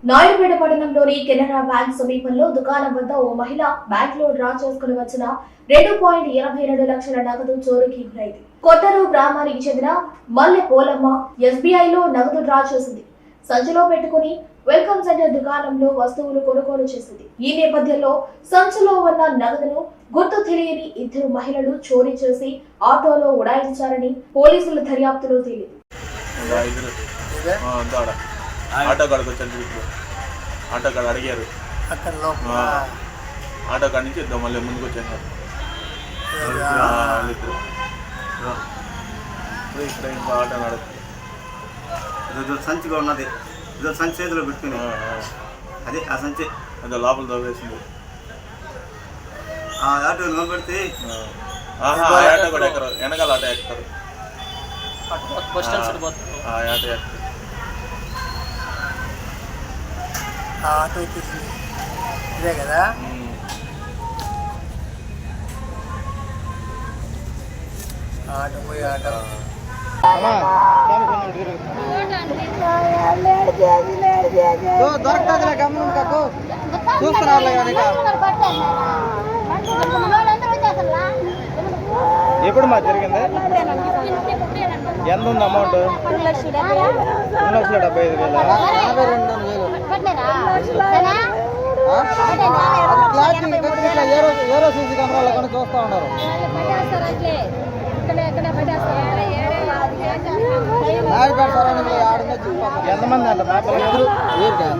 నాయుడుపేట పట్టణంలోని కెనరా బ్యాంక్ సమీపంలో దుకాణం వద్ద ఓ మహిళ బ్యాంక్ లో డ్రా చేసుకుని వచ్చిన 2.22 లక్షల నగదు చోరీకి గురైంది. కొత్తరు గ్రామానికి చెందిన మల్లె పోలమ్మ ఎస్బీఐలో నగదు డ్రా చేసింది. సంచిలో పెట్టుకుని వెల్కమ్ సెంటర్ దుకాణంలో వస్తువులు కొనుగోలు చేసింది. ఈ నేపథ్యంలో సంచిలో ఉన్న నగదును గుర్తు తెలియని ఇద్దరు మహిళలు చోరీ చేసి ఆటోలో ఉడాయించారని పోలీసుల దర్యాప్తులో తేలింది. ఆటో కాడికి వచ్చాను. ఆటో కాడ అడిగారు, ఆటో కాడి నుంచి ఇద్దాం మళ్ళీ ముందుకు వచ్చాను. ఇక్కడ ఇంకా ఆటో నడుస్తుంది. సంచిగా ఉన్నది, ఇదో సంచి చేతిలో పెట్టుకుని అదే ఆ సంచి అదే లోపల దోవేసింది. ఆ ఆటో నిలబెడితే ఆటో కూడా ఎక్కరు, వెనకాల ఆటో ఎక్కుతారు. ఆటో ఎక్కుతారు. ఆటో వచ్చేసి ఇదే కదా. ఆటో పోయి ఆటో దొరకదులే గమనం కాకు చూస్తున్నారు. ఎప్పుడు మా జరిగింది? ఎంత ఉంది అమౌంట్? 2,75,000. వేరే సీసీ కెమెరాలో కూడా చూస్తూ ఉన్నారు. ఎంతమంది అంట మా పిల్లలు? ఎదురు